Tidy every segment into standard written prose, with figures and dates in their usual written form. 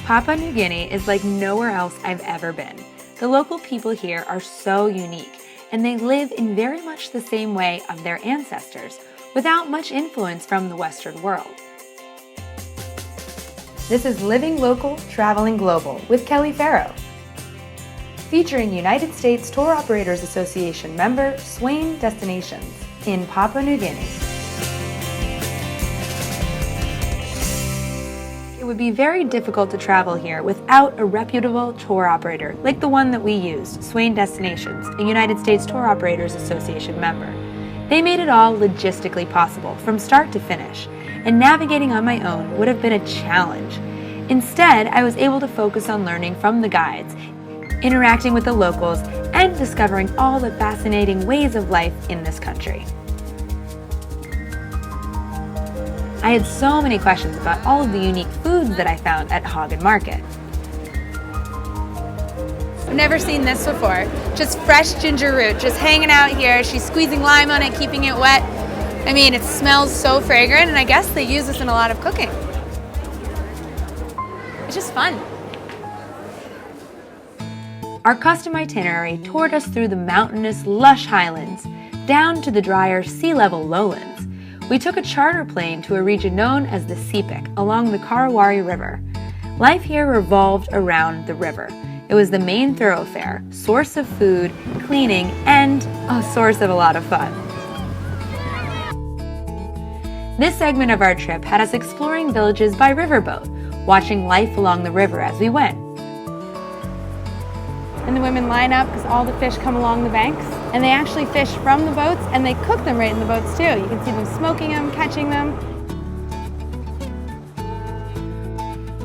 Papua New Guinea is like nowhere else I've ever been. The local people here are so unique, and they live in very much the same way of their ancestors, without much influence from the Western world. This is Living Local, Traveling Global with Kelley Ferro, featuring United States Tour Operators Association member Swain Destinations in Papua New Guinea. It would be very difficult to travel here without a reputable tour operator like the one that we used, Swain Destinations, a United States Tour Operators Association member. They made it all logistically possible from start to finish, and navigating on my own would have been a challenge. Instead, I was able to focus on learning from the guides, interacting with the locals, and discovering all the fascinating ways of life in this country. I had so many questions about all of the unique foods that I found at Hagen Market. I've never seen this before. Just fresh ginger root, just hanging out here. She's squeezing lime on it, keeping it wet. I mean, it smells so fragrant, and I guess they use this in a lot of cooking. It's just fun. Our custom itinerary toured us through the mountainous, lush highlands, down to the drier sea-level lowlands. We took a charter plane to a region known as the Sepik along the Karawari River. Life here revolved around the river. It was the main thoroughfare, source of food, cleaning, and a source of a lot of fun. This segment of our trip had us exploring villages by riverboat, watching life along the river as we went. And the women line up because all the fish come along the banks, and they actually fish from the boats, and they cook them right in the boats too. You can see them smoking them, catching them.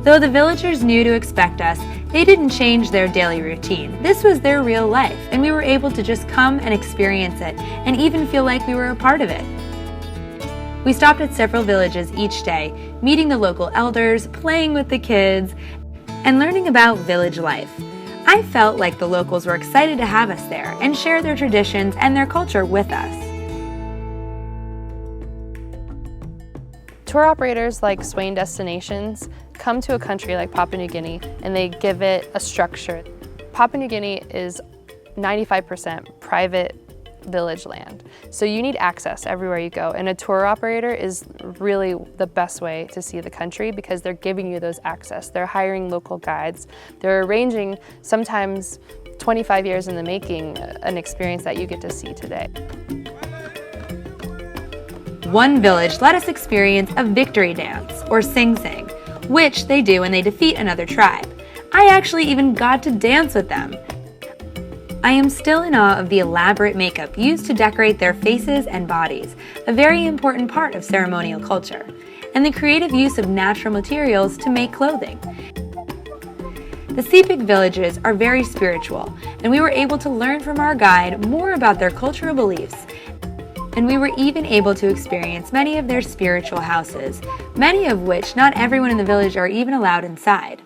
Though the villagers knew to expect us, they didn't change their daily routine. This was their real life, and we were able to just come and experience it, and even feel like we were a part of it. We stopped at several villages each day, meeting the local elders, playing with the kids, and learning about village life. I felt like the locals were excited to have us there and share their traditions and their culture with us. Tour operators like Swain Destinations come to a country like Papua New Guinea and they give it a structure. Papua New Guinea is 95% private village land, so you need access everywhere you go, and a tour operator is really the best way to see the country because they're giving you those access. They're hiring local guides. They're arranging, sometimes 25 years in the making, an experience that you get to see today. One village let us experience a victory dance, or sing-sing, which they do when they defeat another tribe. I actually even got to dance with them. I am still in awe of the elaborate makeup used to decorate their faces and bodies, a very important part of ceremonial culture, and the creative use of natural materials to make clothing. The Sepik villages are very spiritual, and we were able to learn from our guide more about their cultural beliefs, and we were even able to experience many of their spiritual houses, many of which not everyone in the village are even allowed inside.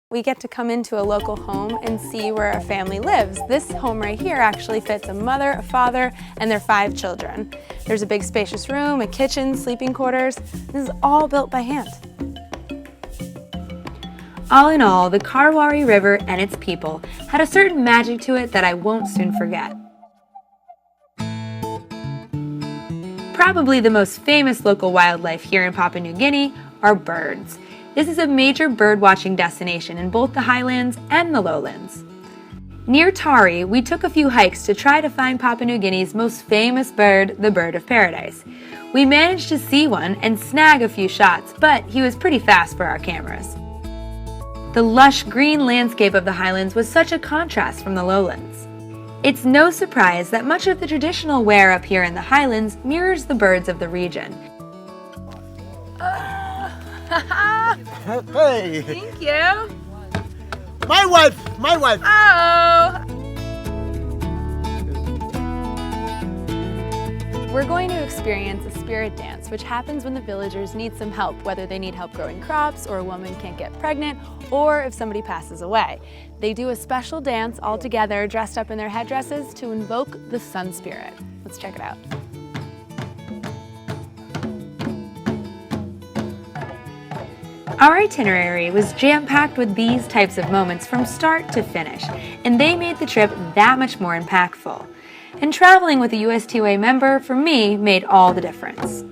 We get to come into a local home and see where a family lives. This home right here actually fits a mother, a father, and their 5 children. There's a big spacious room, a kitchen, sleeping quarters. This is all built by hand. All in all, the Karawari River and its people had a certain magic to it that I won't soon forget. Probably the most famous local wildlife here in Papua New Guinea are birds. This is a major bird-watching destination in both the highlands and the lowlands. Near Tari, we took a few hikes to try to find Papua New Guinea's most famous bird, the bird of paradise. We managed to see one and snag a few shots, but he was pretty fast for our cameras. The lush green landscape of the highlands was such a contrast from the lowlands. It's no surprise that much of the traditional wear up here in the highlands mirrors the birds of the region. Hey! Thank you. My wife! Oh! We're going to experience a spirit dance, which happens when the villagers need some help, whether they need help growing crops, or a woman can't get pregnant, or if somebody passes away. They do a special dance all together, dressed up in their headdresses to invoke the sun spirit. Let's check it out. Our itinerary was jam-packed with these types of moments from start to finish, and they made the trip that much more impactful. And traveling with a USTOA member, for me, made all the difference.